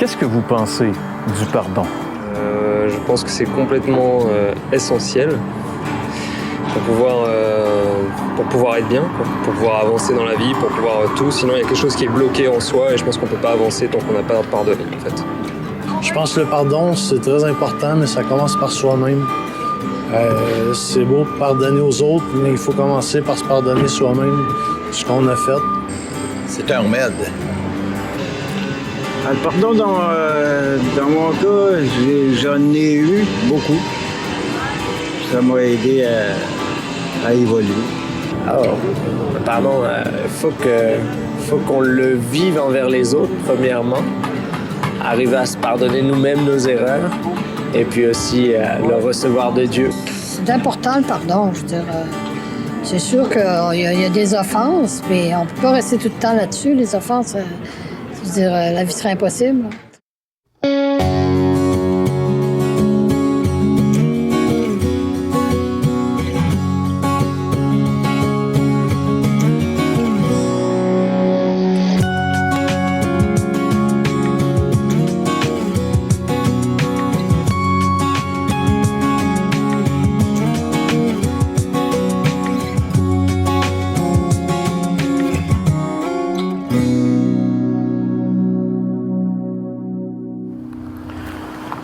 Qu'est-ce que vous pensez du pardon? Je pense que c'est complètement essentiel pour pouvoir être bien, quoi, pour pouvoir avancer dans la vie, pour pouvoir tout. Sinon, il y a quelque chose qui est bloqué en soi et je pense qu'on ne peut pas avancer tant qu'on n'a pas pardonné, en fait. Je pense que le pardon, c'est très important, mais ça commence par soi-même. C'est beau de pardonner aux autres, mais il faut commencer par se pardonner soi-même ce qu'on a fait. C'est un remède. Le pardon, dans mon cas, j'en ai eu beaucoup. Ça m'a aidé à évoluer. Alors, pardon, faut qu'on le vive envers les autres, premièrement. Arriver à se pardonner nous-mêmes nos erreurs. Et puis aussi le recevoir de Dieu. C'est important, le pardon. Je veux dire, c'est sûr qu'il y a des offenses, mais on ne peut pas rester tout le temps là-dessus. Les offenses, je veux dire, la vie serait impossible.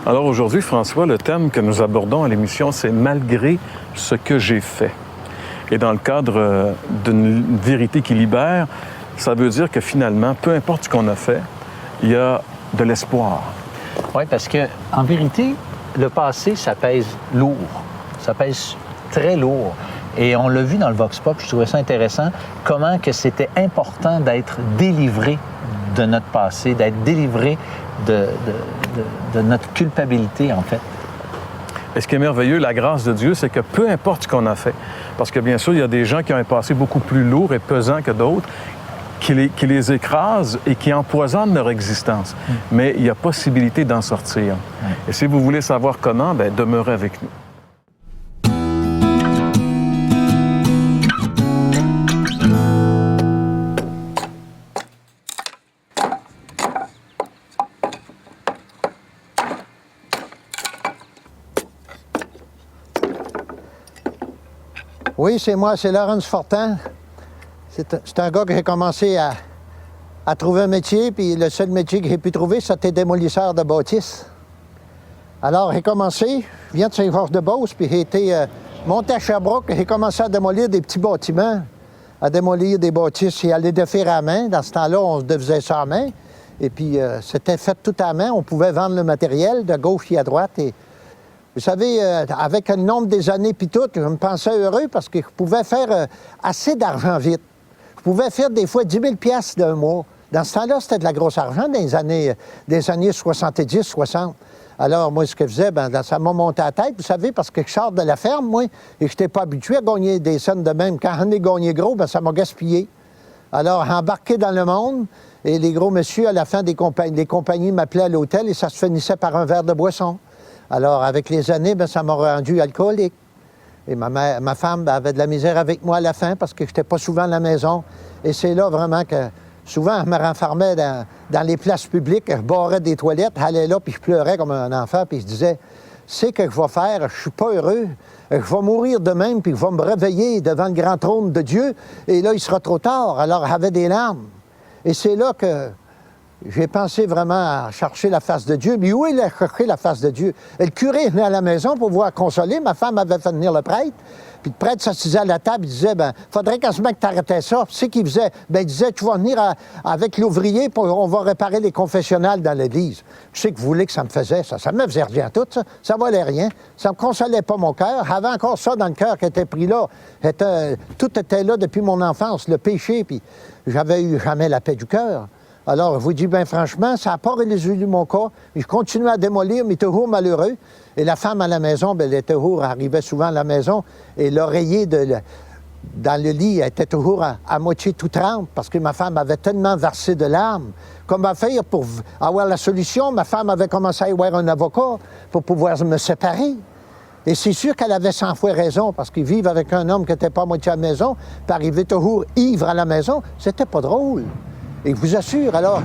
Alors aujourd'hui, François, le thème que nous abordons à l'émission, c'est « Malgré ce que j'ai fait ». Et dans le cadre d'une vérité qui libère, ça veut dire que finalement, peu importe ce qu'on a fait, il y a de l'espoir. Oui, parce que en vérité, le passé, ça pèse lourd. Ça pèse très lourd. Et on l'a vu dans le Vox Pop, je trouvais ça intéressant, comment que c'était important d'être délivré de notre passé, d'être délivré de notre culpabilité, en fait. Et ce qui est merveilleux, la grâce de Dieu, c'est que peu importe ce qu'on a fait, parce que bien sûr, il y a des gens qui ont un passé beaucoup plus lourd et pesant que d'autres, qui les écrasent et qui empoisonnent leur existence. Mais il y a possibilité d'en sortir. Et si vous voulez savoir comment, bien, demeurez avec nous. Oui, c'est moi, c'est Laurence Fortin. C'est un gars que j'ai commencé à trouver un métier, puis le seul métier que j'ai pu trouver, c'était démolisseur de bâtisses. Alors, j'ai commencé, je viens de Saint-Georges-de-Beauce, puis j'ai été monté à Sherbrooke, j'ai commencé à démolir des petits bâtiments, à démolir des bâtisses et à les défaire à main. Dans ce temps-là, on faisait ça à main. Et puis, c'était fait tout à main. On pouvait vendre le matériel de gauche et à droite. Et vous savez, avec le nombre des années puis tout, je me pensais heureux parce que je pouvais faire assez d'argent vite. Je pouvais faire des fois 10 000 $ d'un mois. Dans ce temps-là, c'était de la grosse argent dans les années 70, 60. Alors, moi, ce que je faisais, ça m'a monté à la tête, vous savez, parce que je sors de la ferme, moi, et je n'étais pas habitué à gagner des sommes de même. Quand j'en ai gagné gros, ça m'a gaspillé. Alors, embarqué dans le monde, et les gros messieurs, à la fin, les compagnies m'appelaient à l'hôtel et ça se finissait par un verre de boisson. Alors, avec les années, ça m'a rendu alcoolique. Et ma femme avait de la misère avec moi à la fin parce que je n'étais pas souvent à la maison. Et c'est là vraiment que, souvent, je me renfermais dans les places publiques, je barrais des toilettes, j'allais là, puis je pleurais comme un enfant, puis je disais, c'est que je vais faire, je suis pas heureux, je vais mourir de même, puis je vais me réveiller devant le grand trône de Dieu, et là, il sera trop tard. Alors, j'avais des larmes. Et c'est là que j'ai pensé vraiment à chercher la face de Dieu. Mais où il a cherché la face de Dieu? Et le curé venait à la maison pour voir consoler. Ma femme avait fait venir le prêtre. Puis le prêtre s'assisait à la table, il disait, faudrait qu'en ce moment que t'arrêtais ça. Puis c'est qu'il faisait? Il disait, tu vas venir avec l'ouvrier, on va réparer les confessionnals dans l'église. Je sais que vous voulez que ça me faisait ça. Ça me faisait rien tout, ça. Ça valait rien. Ça me consolait pas mon cœur. J'avais encore ça dans le cœur qui était pris là. Tout était là depuis mon enfance, le péché, puis j'avais eu jamais la paix du cœur. Alors, je vous dis bien franchement, ça n'a pas résolu mon cas. Je continuais à démolir, mais toujours malheureux. Et la femme à la maison, elle était toujours, arrivait souvent à la maison, et l'oreiller dans le lit était toujours à moitié tout trempe, parce que ma femme avait tellement versé de larmes. Comment faire pour avoir la solution? Ma femme avait commencé à y avoir un avocat pour pouvoir me séparer. Et c'est sûr qu'elle avait 100 fois raison, parce qu'ils vivent avec un homme qui n'était pas à moitié à la maison, puis arriver toujours ivre à la maison, c'était pas drôle. Et je vous assure, alors,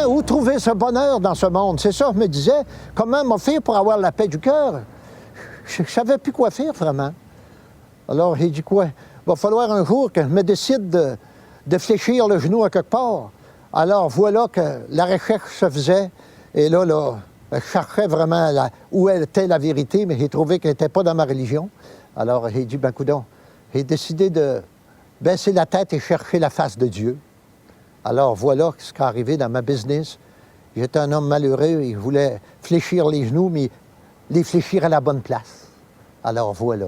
où trouver ce bonheur dans ce monde? C'est ça, je me disais, comment m'en faire pour avoir la paix du cœur? Je ne savais plus quoi faire, vraiment. Alors, j'ai dit quoi? Il va falloir un jour que je me décide de fléchir le genou à quelque part. Alors, voilà que la recherche se faisait. Et là, je cherchais vraiment où était la vérité, mais j'ai trouvé qu'elle n'était pas dans ma religion. Alors, j'ai dit, ben, coudonc, j'ai décidé de baisser la tête et chercher la face de Dieu. Alors, voilà ce qui est arrivé dans ma business. J'étais un homme malheureux et je voulais fléchir les genoux, mais les fléchir à la bonne place. Alors, voilà.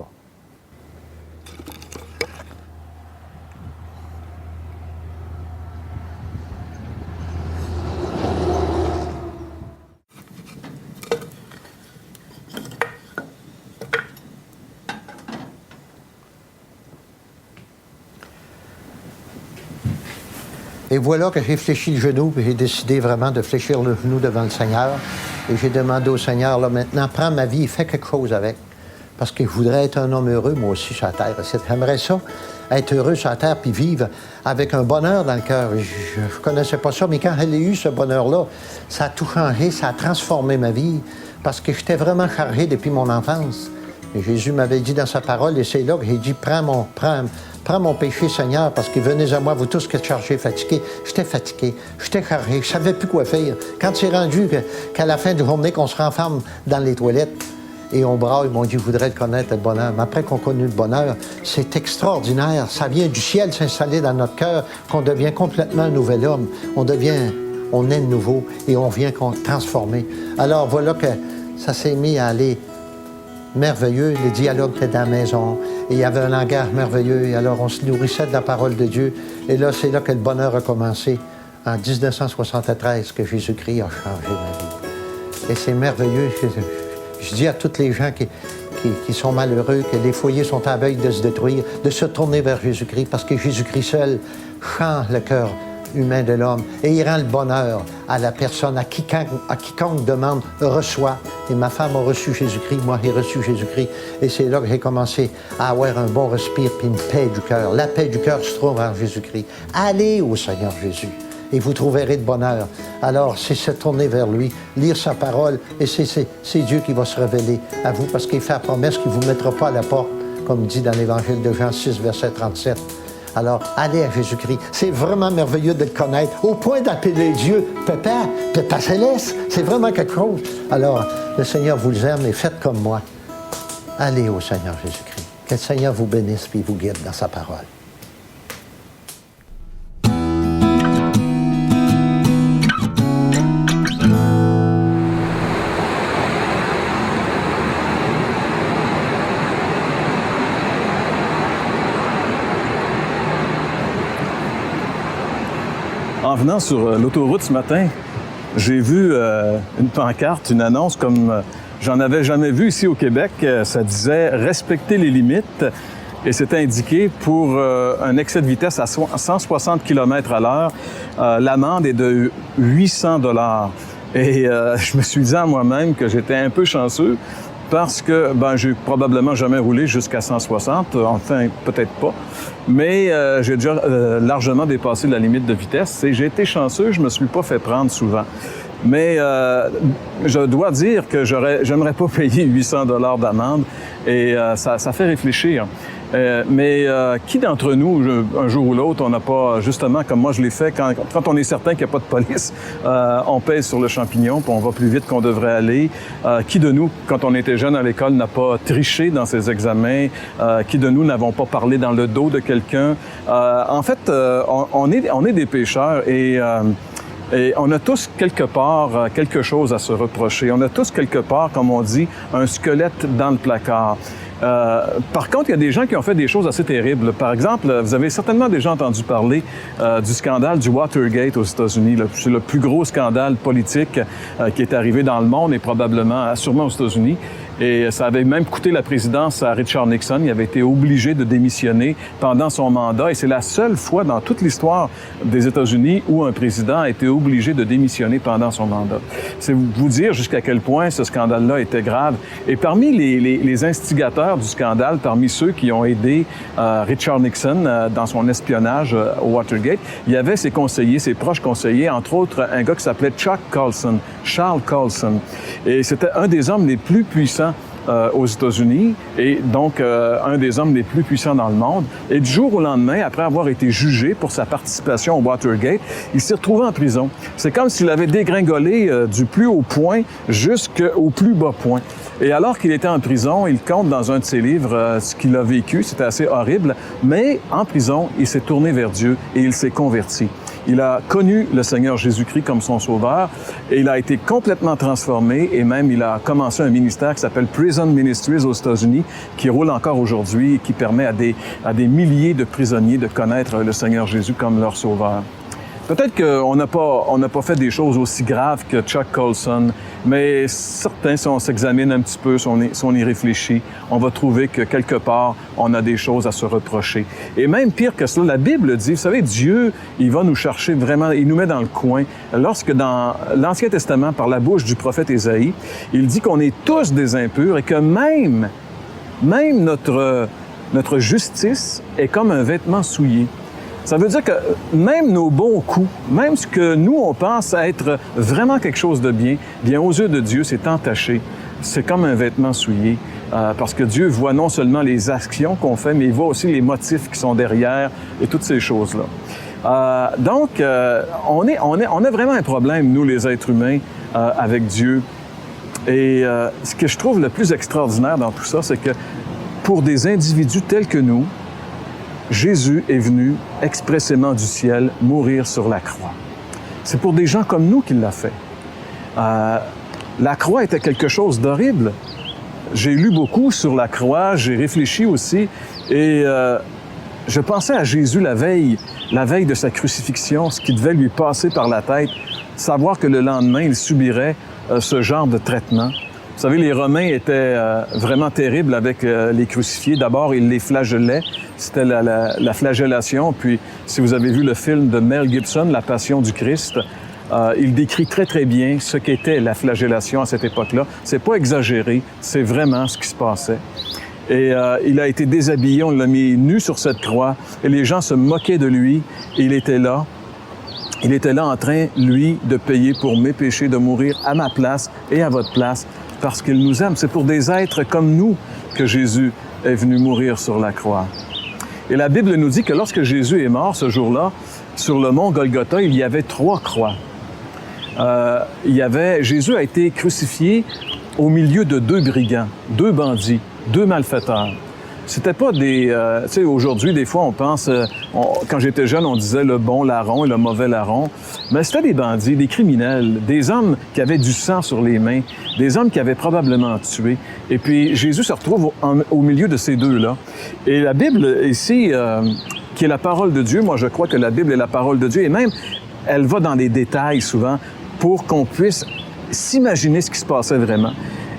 Et voilà que j'ai fléchi le genou, puis j'ai décidé vraiment de fléchir le genou devant le Seigneur. Et j'ai demandé au Seigneur, là, maintenant, prends ma vie et fais quelque chose avec. Parce que je voudrais être un homme heureux, moi aussi, sur la terre. J'aimerais ça, être heureux sur la terre, puis vivre avec un bonheur dans le cœur. Je ne connaissais pas ça, mais quand j'ai eu ce bonheur-là, ça a tout changé, ça a transformé ma vie. Parce que j'étais vraiment chargé depuis mon enfance. Et Jésus m'avait dit dans sa parole, et c'est là que j'ai dit, prends mon péché, Seigneur, parce que venez à moi, vous tous qui êtes chargés, fatigués. J'étais fatigué, j'étais chargé, je ne savais plus quoi faire. Quand c'est rendu qu'à la fin de la journée, qu'on se renferme dans les toilettes et on braille, ils m'ont dit, je voudrais connaître le bonheur. Mais après qu'on connaît le bonheur, c'est extraordinaire. Ça vient du ciel s'installer dans notre cœur, qu'on devient complètement un nouvel homme. On est nouveau et on vient transformer. Alors voilà que ça s'est mis à aller merveilleux, les dialogues étaient dans la maison, et il y avait un langage merveilleux, et alors on se nourrissait de la parole de Dieu, et là, c'est là que le bonheur a commencé, en 1973, que Jésus-Christ a changé ma vie. Et c'est merveilleux, je dis à tous les gens qui sont malheureux, que les foyers sont à veille de se détruire, de se tourner vers Jésus-Christ, parce que Jésus-Christ seul change le cœur humain de l'homme, et il rend le bonheur à la personne, à quiconque demande, reçoit. Et ma femme a reçu Jésus-Christ, moi j'ai reçu Jésus-Christ, et c'est là que j'ai commencé à avoir un bon respire puis une paix du cœur. La paix du cœur se trouve en Jésus-Christ. Allez au Seigneur Jésus, et vous trouverez de bonheur. Alors, c'est se tourner vers lui, lire sa parole, et c'est Dieu qui va se révéler à vous, parce qu'il fait la promesse qu'il ne vous mettra pas à la porte, comme dit dans l'Évangile de Jean 6, verset 37. Alors, allez à Jésus-Christ. C'est vraiment merveilleux de le connaître, au point d'appeler Dieu Papa Céleste. C'est vraiment quelque chose. Alors, le Seigneur vous aime et faites comme moi. Allez au Seigneur Jésus-Christ. Que le Seigneur vous bénisse et vous guide dans sa parole. En venant sur l'autoroute ce matin, j'ai vu une pancarte, une annonce comme j'en avais jamais vu ici au Québec. Ça disait « Respecter les limites » et c'était indiqué pour un excès de vitesse à 160 km/h. L'amende est de 800 $. Et je me suis dit à moi-même que j'étais un peu chanceux parce que j'ai probablement jamais roulé jusqu'à 160, enfin peut-être pas, mais j'ai déjà largement dépassé la limite de vitesse et j'ai été chanceux, je me suis pas fait prendre souvent. Mais je dois dire que j'aimerais pas payer 800 $ d'amende et ça fait réfléchir. Mais qui d'entre nous, un jour ou l'autre, on n'a pas, justement, comme moi je l'ai fait, quand on est certain qu'il n'y a pas de police, on pèse sur le champignon, puis on va plus vite qu'on devrait aller. Qui de nous, quand on était jeune à l'école, n'a pas triché dans ses examens? Qui de nous n'avons pas parlé dans le dos de quelqu'un? En fait, on est des pécheurs et on a tous quelque part quelque chose à se reprocher. On a tous quelque part, comme on dit, un squelette dans le placard. Par contre, il y a des gens qui ont fait des choses assez terribles. Par exemple, vous avez certainement déjà entendu parler du scandale du Watergate aux États-Unis. C'est le plus gros scandale politique qui est arrivé dans le monde et probablement, sûrement aux États-Unis. Et ça avait même coûté la présidence à Richard Nixon. Il avait été obligé de démissionner pendant son mandat. Et c'est la seule fois dans toute l'histoire des États-Unis où un président a été obligé de démissionner pendant son mandat. C'est vous dire jusqu'à quel point ce scandale-là était grave. Et parmi les instigateurs du scandale, parmi ceux qui ont aidé Richard Nixon dans son espionnage au Watergate, il y avait ses conseillers, ses proches conseillers, entre autres un gars qui s'appelait Chuck Colson, Charles Colson. Et c'était un des hommes les plus puissants aux États-Unis et donc un des hommes les plus puissants dans le monde. Et du jour au lendemain, après avoir été jugé pour sa participation au Watergate, il s'est retrouvé en prison. C'est comme s'il avait dégringolé du plus haut point jusqu'au plus bas point. Et alors qu'il était en prison, il compte dans un de ses livres ce qu'il a vécu. C'était assez horrible. Mais en prison, il s'est tourné vers Dieu et il s'est converti. Il a connu le Seigneur Jésus-Christ comme son sauveur et il a été complètement transformé et même il a commencé un ministère qui s'appelle Prison Ministries aux États-Unis qui roule encore aujourd'hui et qui permet à des milliers de prisonniers de connaître le Seigneur Jésus comme leur sauveur. Peut-être qu'on n'a pas fait des choses aussi graves que Chuck Colson, mais certains, si on s'examine un petit peu, si on y réfléchit, on va trouver que quelque part, on a des choses à se reprocher. Et même pire que cela, la Bible dit, vous savez, Dieu, il va nous chercher vraiment, il nous met dans le coin. Lorsque dans l'Ancien Testament, par la bouche du prophète Ésaïe, il dit qu'on est tous des impurs et que même notre justice est comme un vêtement souillé. Ça veut dire que même nos bons coups, même ce que nous, on pense être vraiment quelque chose de bien, bien aux yeux de Dieu, c'est entaché. C'est comme un vêtement souillé. Parce que Dieu voit non seulement les actions qu'on fait, mais il voit aussi les motifs qui sont derrière et toutes ces choses-là. Donc, on a vraiment un problème, nous, les êtres humains, avec Dieu. Et ce que je trouve le plus extraordinaire dans tout ça, c'est que pour des individus tels que nous, Jésus est venu expressément du ciel mourir sur la croix. C'est pour des gens comme nous qu'il l'a fait. La croix était quelque chose d'horrible. J'ai lu beaucoup sur la croix, j'ai réfléchi aussi, et je pensais à Jésus la veille de sa crucifixion, ce qui devait lui passer par la tête, savoir que le lendemain, il subirait ce genre de traitement. Vous savez, les Romains étaient vraiment terribles avec les crucifiés. D'abord, ils les flagellaient. C'était la flagellation. Puis, si vous avez vu le film de Mel Gibson, La Passion du Christ, il décrit très, très bien ce qu'était la flagellation à cette époque-là. C'est pas exagéré, c'est vraiment ce qui se passait. Et il a été déshabillé, on l'a mis nu sur cette croix, et les gens se moquaient de lui, et il était là. Il était là en train, lui, de payer pour mes péchés, de mourir à ma place et à votre place, parce qu'il nous aime. C'est pour des êtres comme nous que Jésus est venu mourir sur la croix. Et la Bible nous dit que lorsque Jésus est mort ce jour-là, sur le mont Golgotha, il y avait 3 croix. Jésus a été crucifié au milieu de 2 brigands, 2 bandits, 2 malfaiteurs. C'était pas des... tu sais, aujourd'hui, des fois, on pense... quand j'étais jeune, on disait le bon larron et le mauvais larron. Mais c'était des bandits, des criminels, des hommes qui avaient du sang sur les mains, des hommes qui avaient probablement tué. Et puis, Jésus se retrouve au milieu de ces 2-là. Et la Bible, ici, qui est la parole de Dieu, moi, je crois que la Bible est la parole de Dieu. Et même, elle va dans les détails, souvent, pour qu'on puisse s'imaginer ce qui se passait vraiment.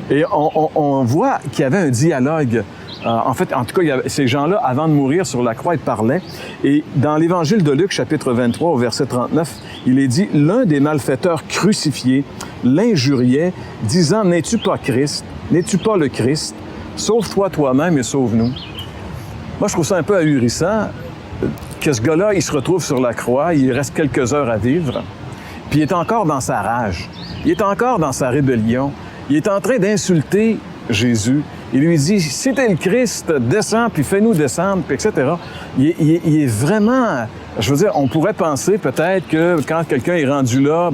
Et on voit qu'il y avait un dialogue. En tout cas, ces gens-là, avant de mourir sur la croix, ils parlaient. Et dans l'Évangile de Luc, chapitre 23, au verset 39, il est dit « L'un des malfaiteurs crucifiés l'injuriait, disant « N'es-tu pas Christ? N'es-tu pas le Christ? Sauve-toi toi-même et sauve-nous. » Moi, je trouve ça un peu ahurissant que ce gars-là, il se retrouve sur la croix, il reste quelques heures à vivre, puis il est encore dans sa rage, il est encore dans sa rébellion, il est en train d'insulter Jésus. Il lui dit, si t'es le Christ, descends, puis fais-nous descendre, puis etc. Il est vraiment... Je veux dire, on pourrait penser peut-être que quand quelqu'un est rendu là,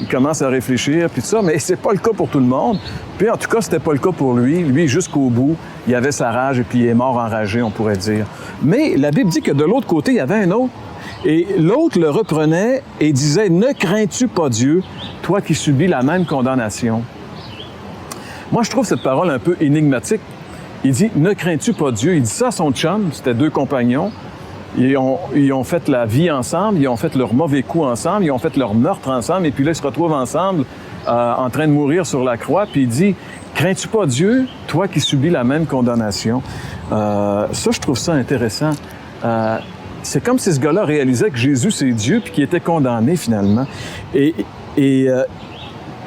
il commence à réfléchir, puis tout ça, mais c'est pas le cas pour tout le monde. Puis en tout cas, c'était pas le cas pour lui. Lui, jusqu'au bout, il avait sa rage, et puis il est mort enragé, on pourrait dire. Mais la Bible dit que de l'autre côté, il y avait un autre. Et l'autre le reprenait et disait, « Ne crains-tu pas Dieu, toi qui subis la même condamnation? » Moi, je trouve cette parole un peu énigmatique. Il dit « Ne crains-tu pas Dieu? » Il dit ça à son chum, c'était 2 compagnons. Ils ont fait la vie ensemble, ils ont fait leur mauvais coup ensemble, ils ont fait leur meurtre ensemble, et puis là, ils se retrouvent ensemble en train de mourir sur la croix, puis il dit Crains-tu pas Dieu, toi qui subis la même condamnation? Ça, je trouve ça intéressant. C'est comme si ce gars-là réalisait que Jésus, c'est Dieu, puis qu'il était condamné finalement. Et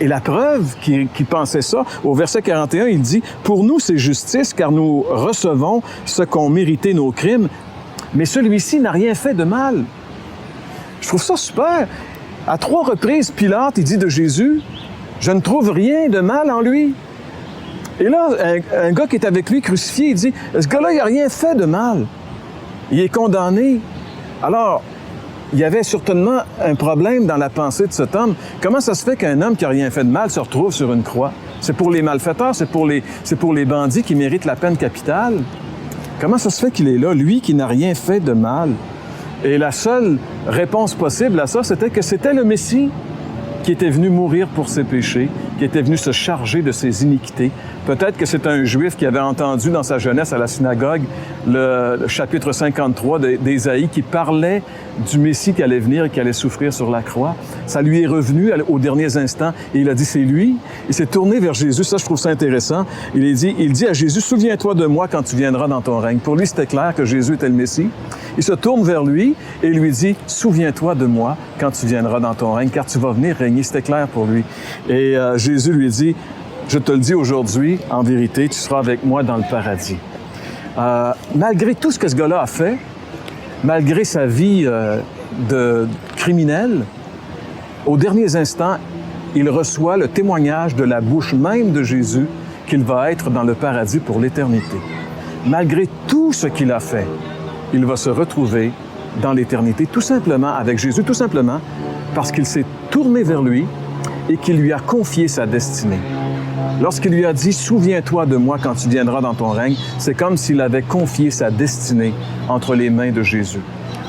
la preuve qu'il pensait ça, au verset 41, il dit « Pour nous, c'est justice, car nous recevons ce qu'ont mérité nos crimes, mais celui-ci n'a rien fait de mal. » Je trouve ça super. À 3 reprises, Pilate, il dit de Jésus « Je ne trouve rien de mal en lui. » Et là, un gars qui est avec lui crucifié, il dit « Ce gars-là, il n'a rien fait de mal. Il est condamné. » Alors, il y avait certainement un problème dans la pensée de cet homme. Comment ça se fait qu'un homme qui n'a rien fait de mal se retrouve sur une croix? C'est pour les malfaiteurs, c'est pour les bandits qui méritent la peine capitale. Comment ça se fait qu'il est là, lui qui n'a rien fait de mal? Et la seule réponse possible à ça, c'était que c'était le Messie qui était venu mourir pour ses péchés, qui était venu se charger de ses iniquités. Peut-être que c'est un Juif qui avait entendu dans sa jeunesse à la synagogue le chapitre 53 d'Ésaïe qui parlait du Messie qui allait venir et qui allait souffrir sur la croix. Ça lui est revenu aux derniers instants et il a dit « c'est lui ». Il s'est tourné vers Jésus, ça je trouve ça intéressant. Il dit à Jésus « souviens-toi de moi quand tu viendras dans ton règne ». Pour lui, c'était clair que Jésus était le Messie. Il se tourne vers lui et lui dit « souviens-toi de moi quand tu viendras dans ton règne, car tu vas venir régner ». C'était clair pour lui. Et Jésus lui dit « je te le dis aujourd'hui, en vérité, tu seras avec moi dans le paradis ». Malgré tout ce que ce gars-là a fait, malgré sa vie de criminel, aux derniers instants, il reçoit le témoignage de la bouche même de Jésus qu'il va être dans le paradis pour l'éternité. Malgré tout ce qu'il a fait, il va se retrouver dans l'éternité, tout simplement avec Jésus, tout simplement parce qu'il s'est tourné vers lui et qu'il lui a confié sa destinée. Lorsqu'il lui a dit « Souviens-toi de moi quand tu viendras dans ton règne », c'est comme s'il avait confié sa destinée entre les mains de Jésus.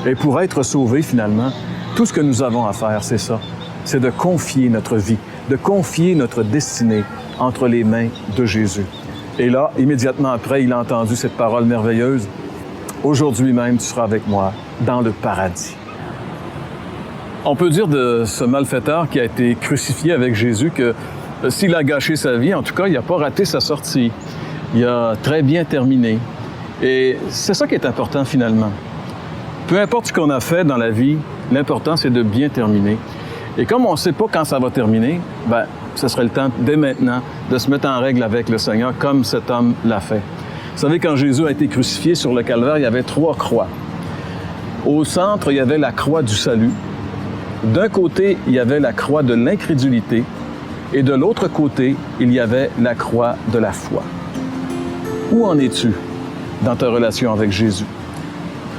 Et pour être sauvé, finalement, tout ce que nous avons à faire, c'est ça. C'est de confier notre vie, de confier notre destinée entre les mains de Jésus. Et là, immédiatement après, il a entendu cette parole merveilleuse. « Aujourd'hui même, tu seras avec moi dans le paradis. » On peut dire de ce malfaiteur qui a été crucifié avec Jésus que s'il a gâché sa vie, en tout cas, il n'a pas raté sa sortie. Il a très bien terminé. Et c'est ça qui est important finalement. Peu importe ce qu'on a fait dans la vie, l'important c'est de bien terminer. Et comme on ne sait pas quand ça va terminer, bien, ce serait le temps, dès maintenant, de se mettre en règle avec le Seigneur, comme cet homme l'a fait. Vous savez, quand Jésus a été crucifié sur le calvaire, il y avait 3 croix. Au centre, il y avait la croix du salut. D'un côté, il y avait la croix de l'incrédulité. Et de l'autre côté, il y avait la croix de la foi. Où en es-tu dans ta relation avec Jésus?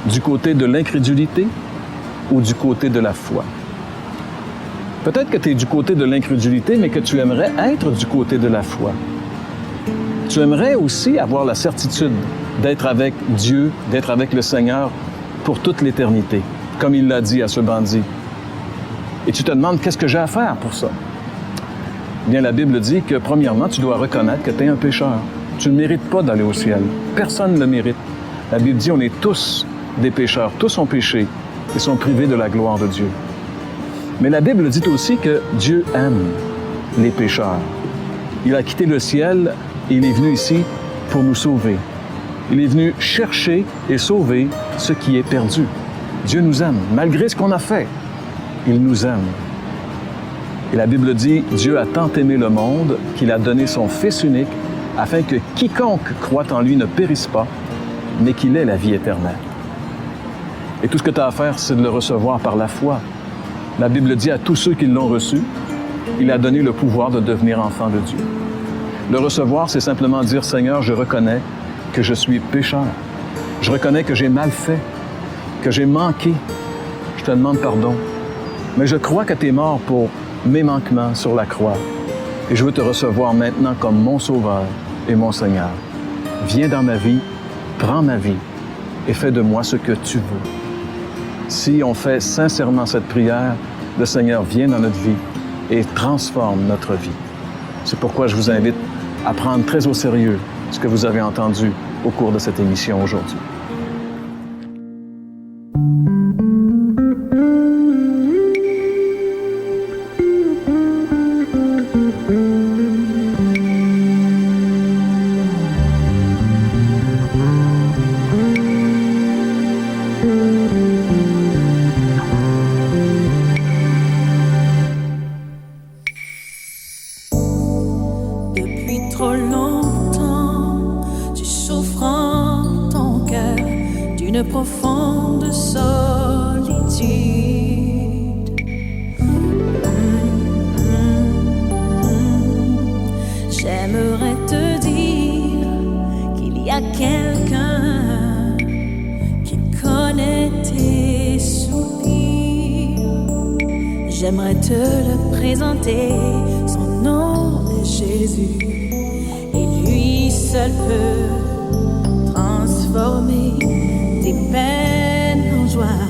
Du côté de l'incrédulité ou du côté de la foi? Peut-être que tu es du côté de l'incrédulité, mais que tu aimerais être du côté de la foi. Tu aimerais aussi avoir la certitude d'être avec Dieu, d'être avec le Seigneur pour toute l'éternité, comme il l'a dit à ce bandit. Et tu te demandes, qu'est-ce que j'ai à faire pour ça? Bien, la Bible dit que, premièrement, tu dois reconnaître que tu es un pécheur. Tu ne mérites pas d'aller au ciel. Personne ne le mérite. La Bible dit, on est tous des pécheurs. Tous ont péché et sont privés de la gloire de Dieu. Mais la Bible dit aussi que Dieu aime les pécheurs. Il a quitté le ciel et il est venu ici pour nous sauver. Il est venu chercher et sauver ce qui est perdu. Dieu nous aime, malgré ce qu'on a fait. Il nous aime. Et la Bible dit, Dieu a tant aimé le monde qu'il a donné son Fils unique afin que quiconque croit en lui ne périsse pas, mais qu'il ait la vie éternelle. Et tout ce que tu as à faire, c'est de le recevoir par la foi. La Bible dit à tous ceux qui l'ont reçu, il a donné le pouvoir de devenir enfant de Dieu. Le recevoir, c'est simplement dire, Seigneur, je reconnais que je suis pécheur. Je reconnais que j'ai mal fait, que j'ai manqué. Je te demande pardon. Mais je crois que tu es mort pour mes manquements sur la croix. Et je veux te recevoir maintenant comme mon Sauveur et mon Seigneur. Viens dans ma vie, prends ma vie et fais de moi ce que tu veux. Si on fait sincèrement cette prière, le Seigneur vient dans notre vie et transforme notre vie. C'est pourquoi je vous invite à prendre très au sérieux ce que vous avez entendu au cours de cette émission aujourd'hui. une profonde solitude. J'aimerais te dire qu'il y a quelqu'un qui connaît tes soupirs. J'aimerais te le présenter, son nom est Jésus, et lui seul peut transformer tes peines en joie.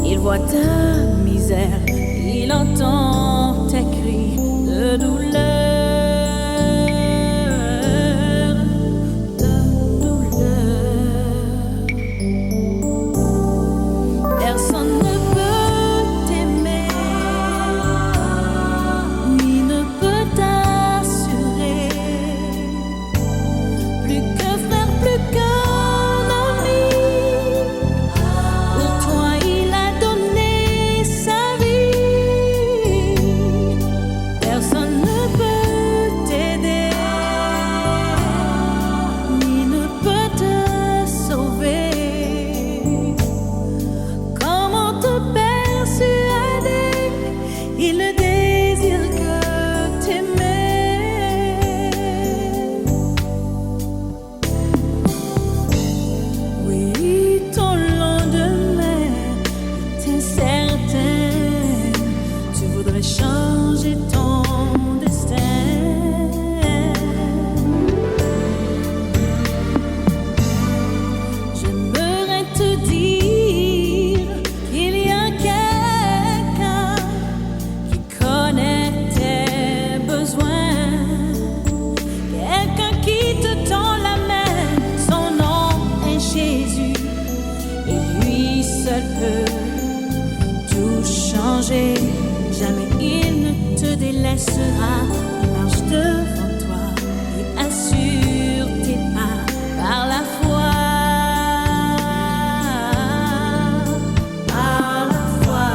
Il voit ta misère, il entend tes cris de douleur. Jamais il ne te délaissera. Il marche devant toi et assure tes pas par la foi. Par la foi.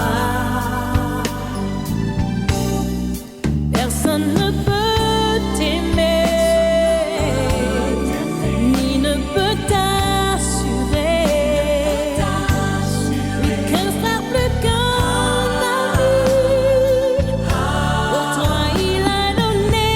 Personne ne peut t'aimer, ni ne peut t'assurer. Plus qu'un frère, plus qu'un ami. Pour toi, il a donné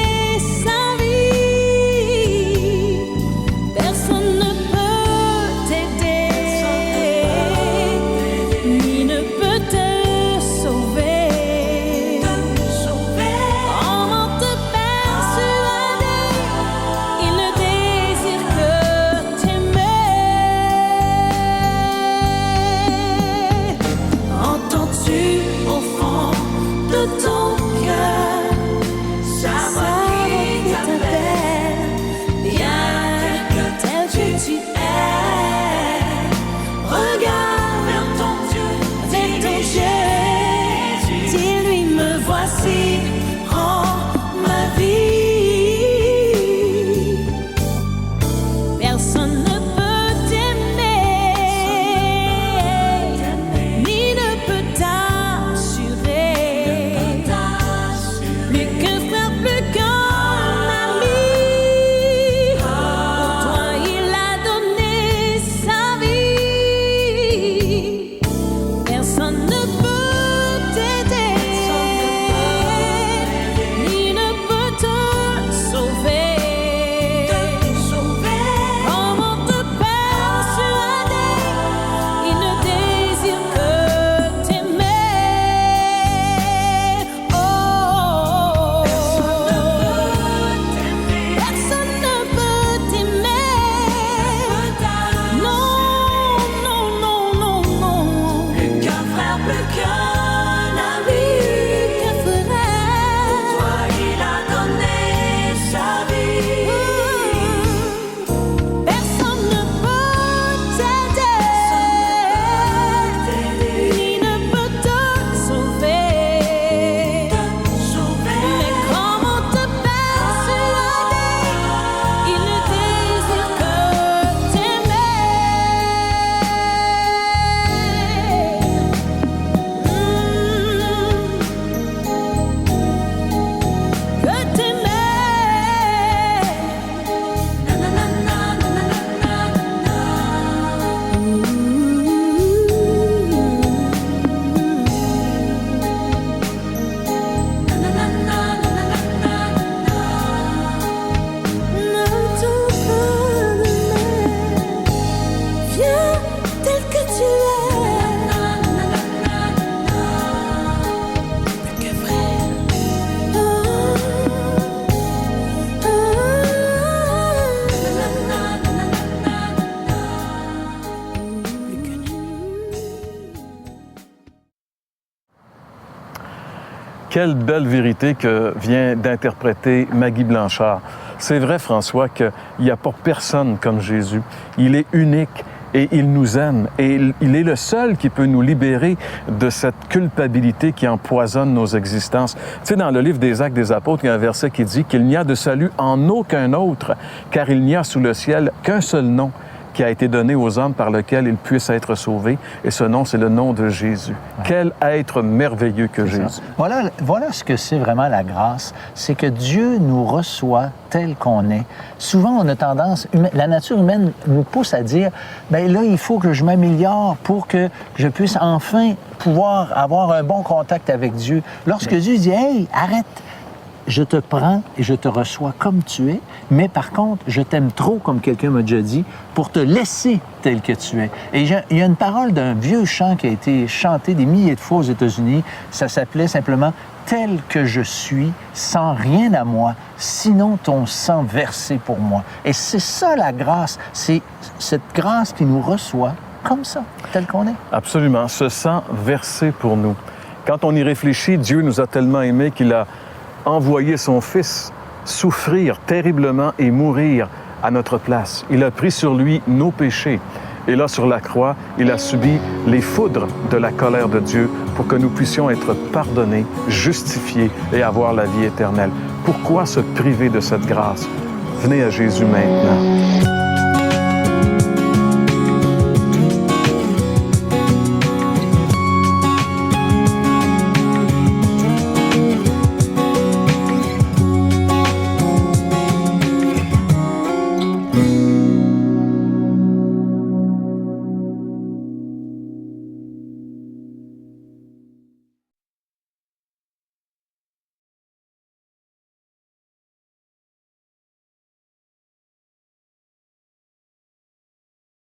Viens tel que tu es. Plus que vrai. Plus que Quelle belle vérité que vient d'interpréter Maggie Blanchard. C'est vrai, François, qu'il n'y a pas personne comme Jésus. Il est unique et il nous aime. Et il est le seul qui peut nous libérer de cette culpabilité qui empoisonne nos existences. Tu sais, dans le livre des Actes des Apôtres, il y a un verset qui dit qu'il n'y a de salut en aucun autre, car il n'y a sous le ciel qu'un seul nom qui a été donné aux hommes par lequel ils puissent être sauvés. Et ce nom, c'est le nom de Jésus. Ouais. Quel être merveilleux que Jésus. Voilà ce que c'est vraiment la grâce. C'est que Dieu nous reçoit tel qu'on est. Souvent, on a tendance, la nature humaine nous pousse à dire, bien là, il faut que je m'améliore pour que je puisse enfin pouvoir avoir un bon contact avec Dieu. Lorsque Dieu dit, hey, arrête, je te prends et je te reçois comme tu es, mais par contre, je t'aime trop, comme quelqu'un m'a déjà dit, pour te laisser tel que tu es. Et il y a une parole d'un vieux chant qui a été chanté des milliers de fois aux États-Unis. Ça s'appelait simplement « Tel que je suis, sans rien à moi, sinon ton sang versé pour moi ». Et c'est ça la grâce, c'est cette grâce qui nous reçoit comme ça, tel qu'on est. Absolument, ce sang versé pour nous. Quand on y réfléchit, Dieu nous a tellement aimés qu'il a envoyé son Fils souffrir terriblement et mourir à notre place. Il a pris sur lui nos péchés. Et là, sur la croix, il a subi les foudres de la colère de Dieu pour que nous puissions être pardonnés, justifiés et avoir la vie éternelle. Pourquoi se priver de cette grâce? Venez à Jésus maintenant.